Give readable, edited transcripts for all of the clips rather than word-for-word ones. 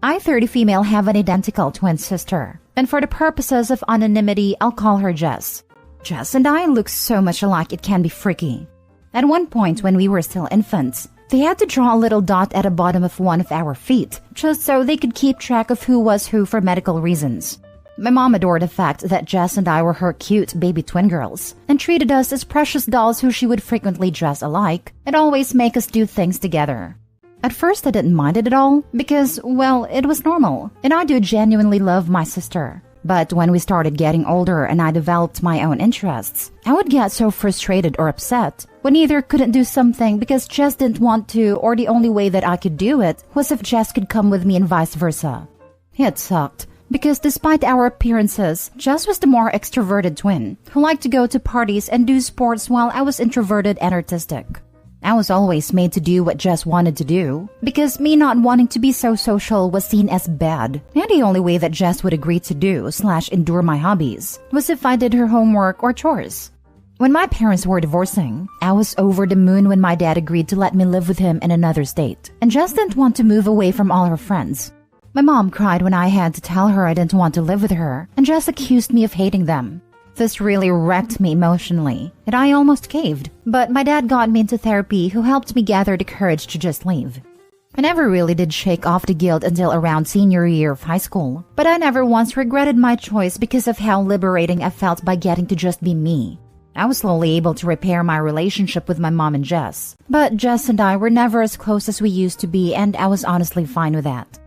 I, 30 female, have an identical twin sister, and for the purposes of anonymity, I'll call her Jess. Jess and I look so much alike it can be freaky. At one point when we were still infants, they had to draw a little dot at the bottom of one of our feet, just so they could keep track of who was who for medical reasons. My mom adored the fact that Jess and I were her cute baby twin girls, and treated us as precious dolls who she would frequently dress alike and always make us do things together. At first I didn't mind it at all, because, well, it was normal, and I do genuinely love my sister. But when we started getting older and I developed my own interests, I would get so frustrated or upset when either couldn't do something because Jess didn't want to, or the only way that I could do it was if Jess could come with me and vice versa. It sucked, because despite our appearances, Jess was the more extroverted twin, who liked to go to parties and do sports while I was introverted and artistic. I was always made to do what Jess wanted to do, because me not wanting to be so social was seen as bad, and the only way that Jess would agree to do/endure my hobbies was if I did her homework or chores. When my parents were divorcing, I was over the moon when my dad agreed to let me live with him in another state, and Jess didn't want to move away from all her friends. My mom cried when I had to tell her I didn't want to live with her, and Jess accused me of hating them. This really wrecked me emotionally, and I almost caved, but my dad got me into therapy, who helped me gather the courage to just leave. I never really did shake off the guilt until around senior year of high school, but I never once regretted my choice because of how liberating I felt by getting to just be me. I was slowly able to repair my relationship with my mom and Jess, but Jess and I were never as close as we used to be, and I was honestly fine with that.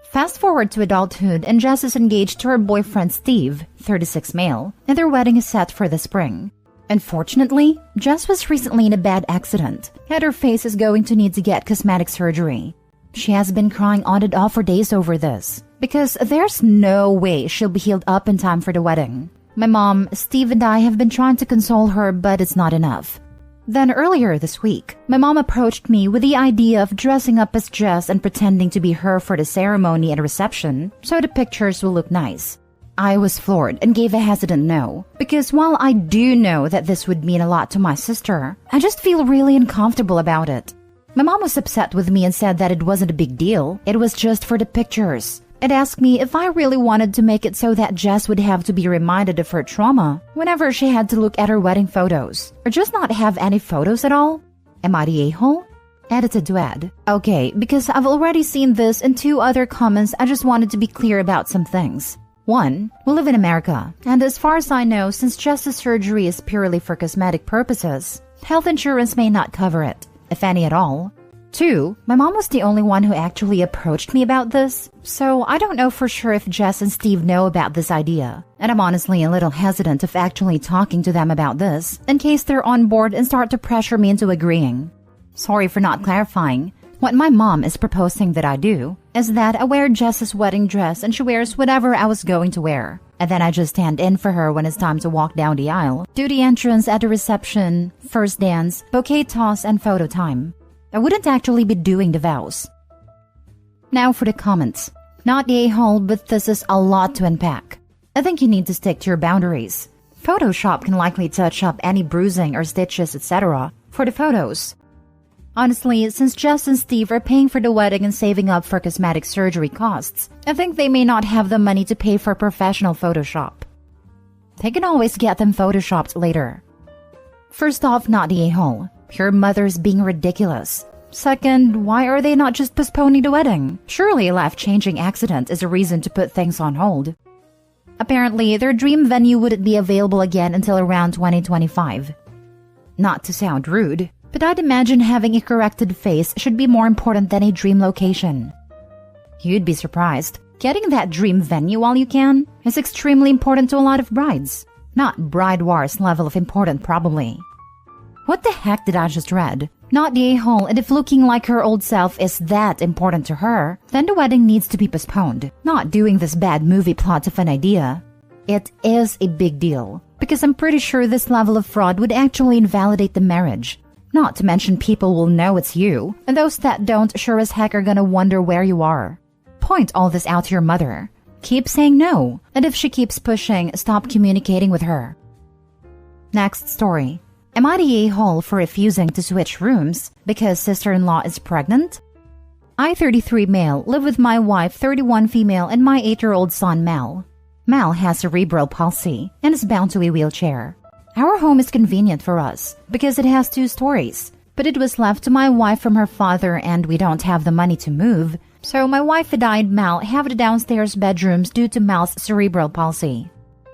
Fast forward to adulthood, and Jess is engaged to her boyfriend Steve, 36 male, and their wedding is set for the spring. Unfortunately, Jess was recently in a bad accident, and her face is going to need to get cosmetic surgery. She has been crying on and off for days over this, because there's no way she'll be healed up in time for the wedding. My mom, Steve, and I have been trying to console her, but it's not enough. Then earlier this week, my mom approached me with the idea of dressing up as Jess and pretending to be her for the ceremony and reception, so the pictures will look nice. I was floored and gave a hesitant no, because while I do know that this would mean a lot to my sister, I just feel really uncomfortable about it. My mom was upset with me and said that it wasn't a big deal, it was just for the pictures, and asked me if I really wanted to make it so that Jess would have to be reminded of her trauma whenever she had to look at her wedding photos, or just not have any photos at all. Am I the a-hole? Edited to add. Okay, because I've already seen this in 2 other comments, I just wanted to be clear about some things. 1. We live in America, and as far as I know, since Jess's surgery is purely for cosmetic purposes, health insurance may not cover it, if any at all. 2. My mom was the only one who actually approached me about this, so I don't know for sure if Jess and Steve know about this idea, and I'm honestly a little hesitant of actually talking to them about this, in case they're on board and start to pressure me into agreeing. Sorry for not clarifying. What my mom is proposing that I do is that I wear Jess's wedding dress and she wears whatever I was going to wear, and then I just stand in for her when it's time to walk down the aisle, do the entrance at the reception, first dance, bouquet toss, and photo time. I wouldn't actually be doing the vows. Now for the comments. Not the a-hole, but this is a lot to unpack. I think you need to stick to your boundaries. Photoshop can likely touch up any bruising or stitches, etc. for the photos. Honestly, since Jess and Steve are paying for the wedding and saving up for cosmetic surgery costs, I think they may not have the money to pay for professional Photoshop. They can always get them photoshopped later. First off, not the a-hole. Your mother's being ridiculous. Second, why are they not just postponing the wedding? Surely a life-changing accident is a reason to put things on hold. Apparently, their dream venue wouldn't be available again until around 2025. Not to sound rude, but I'd imagine having a corrected face should be more important than a dream location. You'd be surprised. Getting that dream venue while you can is extremely important to a lot of brides. Not bride wars level of important, probably. What the heck did I just read? Not the a-hole, and if looking like her old self is that important to her, then the wedding needs to be postponed. Not doing this bad movie plot of an idea. It is a big deal, because I'm pretty sure this level of fraud would actually invalidate the marriage. Not to mention people will know it's you, and those that don't sure as heck are gonna wonder where you are. Point all this out to your mother. Keep saying no, and if she keeps pushing, stop communicating with her. Next story. Am I the a-hole for refusing to switch rooms because sister-in-law is pregnant? I, 33 male, live with my wife, 31 female, and my 8-year-old son, Mal. Mal has cerebral palsy and is bound to a wheelchair. Our home is convenient for us because it has 2 stories, but it was left to my wife from her father and we don't have the money to move, so my wife and I and Mal have the downstairs bedrooms due to Mal's cerebral palsy.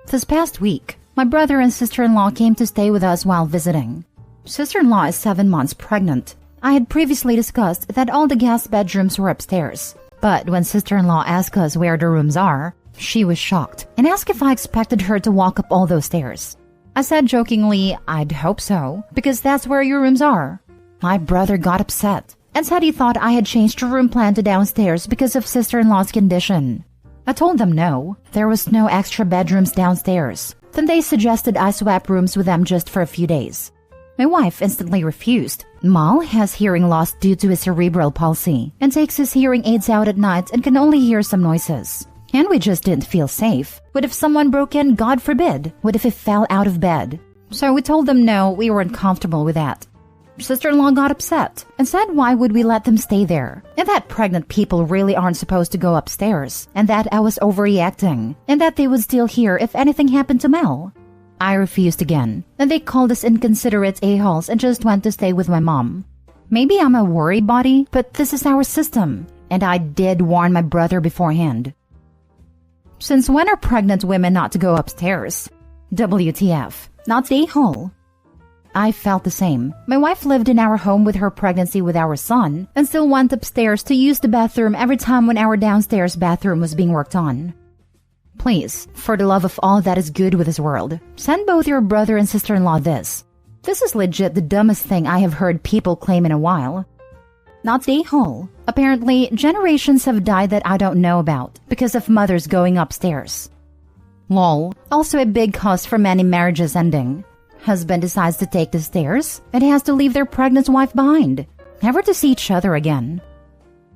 This past week, my brother and sister-in-law came to stay with us while visiting. Sister-in-law is 7 months pregnant. I had previously discussed that all the guest bedrooms were upstairs, but when sister-in-law asked us where the rooms are, she was shocked and asked if I expected her to walk up all those stairs. I said jokingly, I'd hope so, because that's where your rooms are. My brother got upset and said he thought I had changed the room plan to downstairs because of sister-in-law's condition. I told them no, there was no extra bedrooms downstairs. Then they suggested I swap rooms with them just for a few days. My wife instantly refused. Mal has hearing loss due to his cerebral palsy and takes his hearing aids out at night and can only hear some noises. And we just didn't feel safe. What if someone broke in, God forbid? What if he fell out of bed? So we told them no, we weren't comfortable with that. Sister-in-law got upset and said why would we let them stay there, and that pregnant people really aren't supposed to go upstairs, and that I was overreacting, and that they would still hear if anything happened to Mel. I refused again, and they called us inconsiderate a-holes and just went to stay with my mom. Maybe I'm a worry body, but this is our system, and I did warn my brother beforehand. Since when are pregnant women not to go upstairs? WTF, not the a-hole. I felt the same. My wife lived in our home with her pregnancy with our son and still went upstairs to use the bathroom every time when our downstairs bathroom was being worked on. Please, for the love of all that is good with this world, send both your brother and sister-in-law this. This is legit the dumbest thing I have heard people claim in a while. Not the a-hole. Apparently, generations have died that I don't know about because of mothers going upstairs. Lol. Also a big cause for many marriages ending. Husband decides to take the stairs and has to leave their pregnant wife behind, never to see each other again.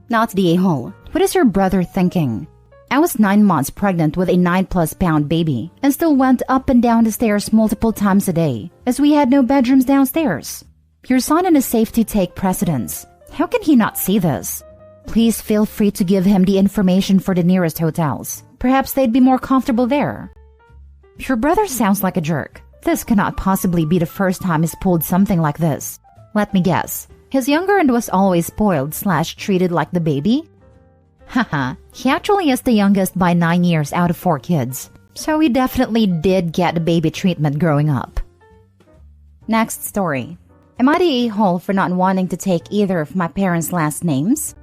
Not the a-hole. What is your brother thinking? I was 9 months pregnant with a 9+ pound baby and still went up and down the stairs multiple times a day as we had no bedrooms downstairs. Your son and his safety take precedence. How can he not see this? Please feel free to give him the information for the nearest hotels. Perhaps they'd be more comfortable there. Your brother sounds like a jerk. This cannot possibly be the first time he's pulled something like this. Let me guess. He's younger and was always spoiled/treated like the baby? Haha, he actually is the youngest by 9 years out of 4 kids. So he definitely did get the baby treatment growing up. Next story. Am I the a-hole for not wanting to take either of my parents' last names?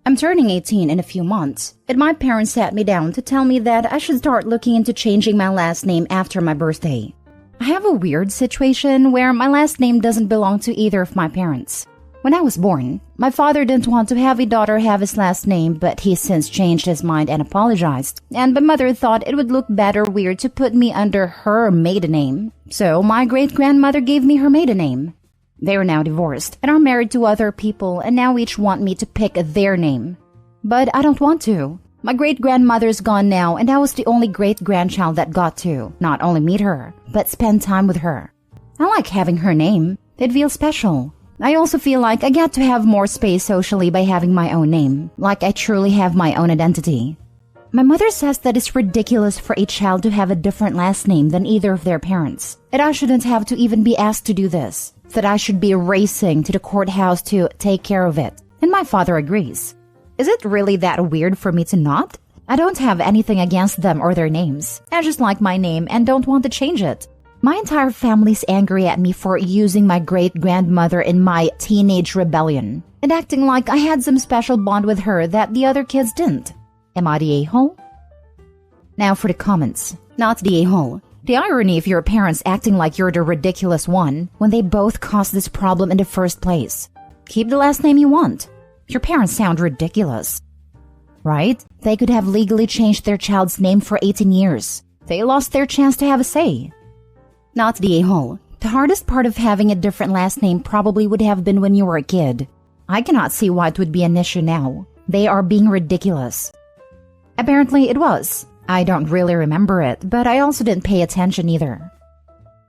I'm turning 18 in a few months, and my parents sat me down to tell me that I should start looking into changing my last name after my birthday. I have a weird situation where my last name doesn't belong to either of my parents. When I was born, my father didn't want to have a daughter have his last name, but he's since changed his mind and apologized, and my mother thought it would look better weird to put me under her maiden name. So my great-grandmother gave me her maiden name. They are now divorced and are married to other people and now each want me to pick their name. But I don't want to. My great-grandmother's gone now and I was the only great-grandchild that got to not only meet her, but spend time with her. I like having her name. It feels special. I also feel like I get to have more space socially by having my own name, like I truly have my own identity. My mother says that it's ridiculous for a child to have a different last name than either of their parents, and I shouldn't have to even be asked to do this, that I should be racing to the courthouse to take care of it, and my father agrees. Is it really that weird for me to not? I don't have anything against them or their names. I just like my name and don't want to change it. My entire family's angry at me for using my great-grandmother in my teenage rebellion and acting like I had some special bond with her that the other kids didn't. Am I the a-hole? Now for the comments. Not the a-hole. The irony of your parents acting like you're the ridiculous one when they both caused this problem in the first place. Keep the last name you want. Your parents sound ridiculous. Right? They could have legally changed their child's name for 18 years. They lost their chance to have a say. Not the a-hole. The hardest part of having a different last name probably would have been when you were a kid. I cannot see why it would be an issue now. They are being ridiculous. Apparently it was. I don't really remember it, but I also didn't pay attention either.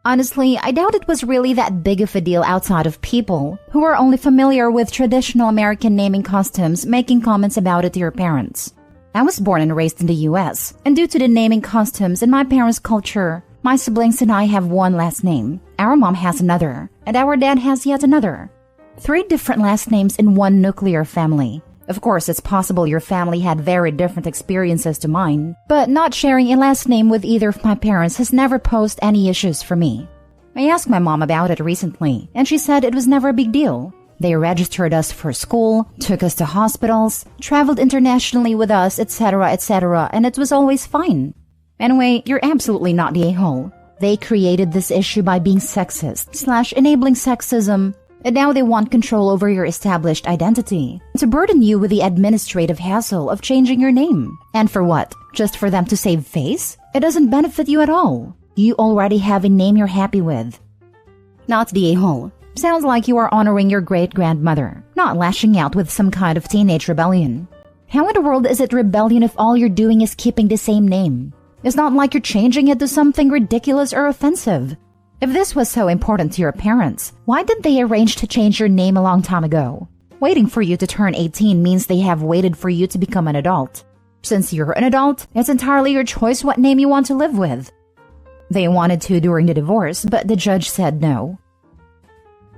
Honestly, I doubt it was really that big of a deal outside of people who are only familiar with traditional American naming customs making comments about it to your parents. I was born and raised in the US, and due to the naming customs in my parents' culture, my siblings and I have one last name. Our mom has another, and our dad has yet another. 3 different last names in one nuclear family. Of course, it's possible your family had very different experiences to mine, but not sharing a last name with either of my parents has never posed any issues for me. I asked my mom about it recently, and she said it was never a big deal. They registered us for school, took us to hospitals, traveled internationally with us, etc., and it was always fine. Anyway, you're absolutely not the a-hole. They created this issue by being sexist/enabling sexism, and now they want control over your established identity, to burden you with the administrative hassle of changing your name. And for what? Just for them to save face? It doesn't benefit you at all. You already have a name you're happy with. Not the a-hole. Sounds like you are honoring your great-grandmother, not lashing out with some kind of teenage rebellion. How in the world is it rebellion if all you're doing is keeping the same name? It's not like you're changing it to something ridiculous or offensive. If this was so important to your parents, why didn't they arrange to change your name a long time ago? Waiting for you to turn 18 means they have waited for you to become an adult. Since you're an adult, it's entirely your choice what name you want to live with. They wanted to during the divorce, but the judge said no.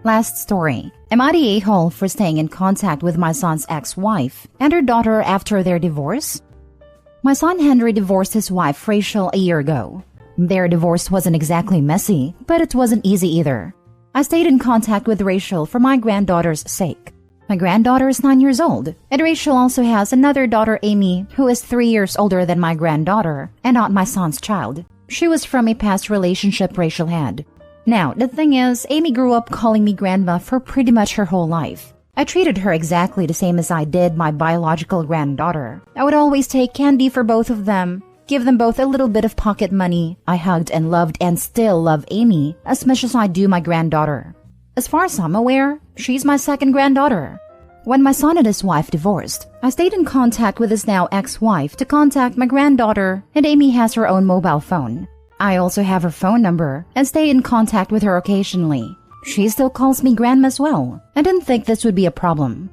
Last story. Am I the a-hole for staying in contact with my son's ex-wife and her daughter after their divorce? My son Henry divorced his wife Rachel a year ago. Their divorce wasn't exactly messy, but it wasn't easy either. I stayed in contact with Rachel for my granddaughter's sake. My granddaughter is 9 years old, and Rachel also has another daughter, Amy, who is 3 years older than my granddaughter, and not my son's child. She was from a past relationship Rachel had. Now, the thing is, Amy grew up calling me grandma for pretty much her whole life. I treated her exactly the same as I did my biological granddaughter. I would always take candy for both of them, give them both a little bit of pocket money. I hugged and loved and still love Amy as much as I do my granddaughter. As far as I'm aware, she's my second granddaughter. When my son and his wife divorced, I stayed in contact with his now ex-wife to contact my granddaughter, and Amy has her own mobile phone. I also have her phone number and stay in contact with her occasionally. She still calls me grandma as well. I didn't think this would be a problem.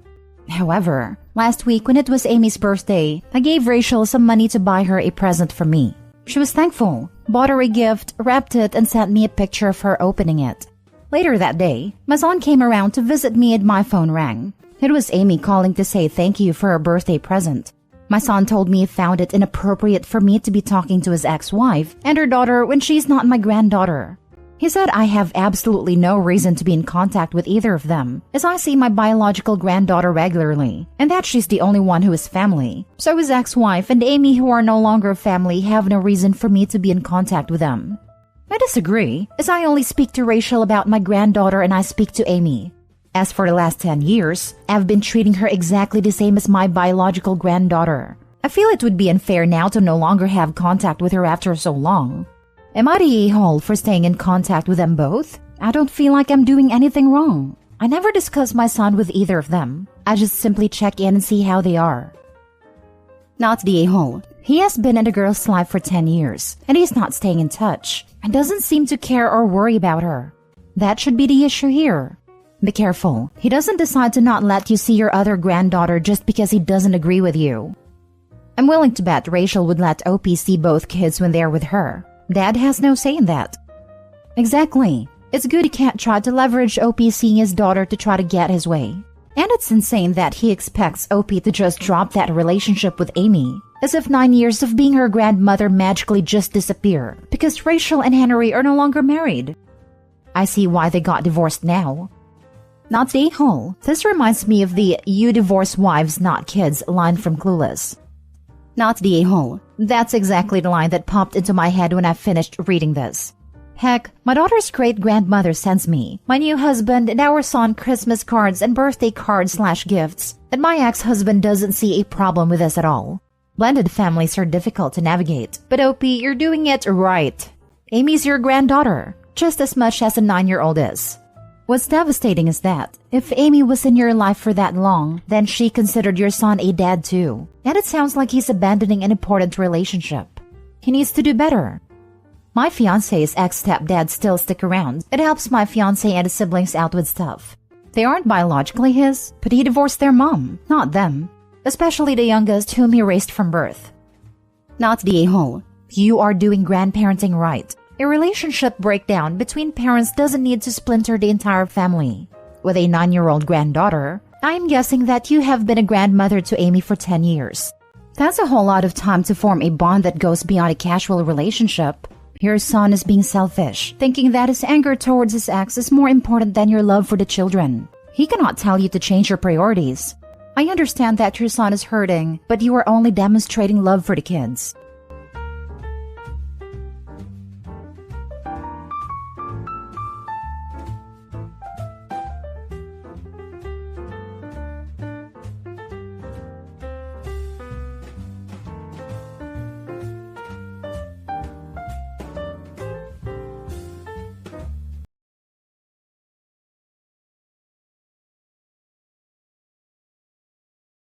However, last week when it was Amy's birthday, I gave Rachel some money to buy her a present for me. She was thankful, bought her a gift, wrapped it, and sent me a picture of her opening it. Later that day, my son came around to visit me and my phone rang. It was Amy calling to say thank you for her birthday present. My son told me he found it inappropriate for me to be talking to his ex-wife and her daughter when she's not my granddaughter. He said I have absolutely no reason to be in contact with either of them, as I see my biological granddaughter regularly, and that she's the only one who is family. So his ex-wife and Amy, who are no longer family, have no reason for me to be in contact with them. I disagree, as I only speak to Rachel about my granddaughter and I speak to Amy. As for the last 10 years, I've been treating her exactly the same as my biological granddaughter. I feel it would be unfair now to no longer have contact with her after so long. Am I the a-hole for staying in contact with them both? I don't feel like I'm doing anything wrong. I never discuss my son with either of them. I just simply check in and see how they are. Not the a-hole. He has been in a girl's life for 10 years, and he's not staying in touch, and doesn't seem to care or worry about her. That should be the issue here. Be careful. He doesn't decide to not let you see your other granddaughter just because he doesn't agree with you. I'm willing to bet Rachel would let OP see both kids when they're with her. Dad has no say in that. Exactly. It's good he can't try to leverage OP seeing his daughter to try to get his way. And it's insane that he expects OP to just drop that relationship with Amy, as if 9 years of being her grandmother magically just disappear because Rachel and Henry are no longer married. I see why they got divorced now. Not the a-hole. This reminds me of the "you divorce wives, not kids" line from Clueless. Not the a-hole. That's exactly the line that popped into my head when I finished reading this. Heck, my daughter's great-grandmother sends me, my new husband, and our son Christmas cards and birthday cards/gifts, and my ex-husband doesn't see a problem with this at all. Blended families are difficult to navigate, but OP, you're doing it right. Amy's your granddaughter, just as much as a 9-year-old is. What's devastating is that, if Amy was in your life for that long, then she considered your son a dad too. And it sounds like he's abandoning an important relationship. He needs to do better. My fiance's ex-stepdad still stick around. It helps my fiance and his siblings out with stuff. They aren't biologically his, but he divorced their mom, not them. Especially the youngest whom he raised from birth. Not the a-hole. You are doing grandparenting right. A relationship breakdown between parents doesn't need to splinter the entire family. With a 9-year-old granddaughter, I'm guessing that you have been a grandmother to Amy for 10 years. That's a whole lot of time to form a bond that goes beyond a casual relationship. Your son is being selfish, thinking that his anger towards his ex is more important than your love for the children. He cannot tell you to change your priorities. I understand that your son is hurting, but you are only demonstrating love for the kids.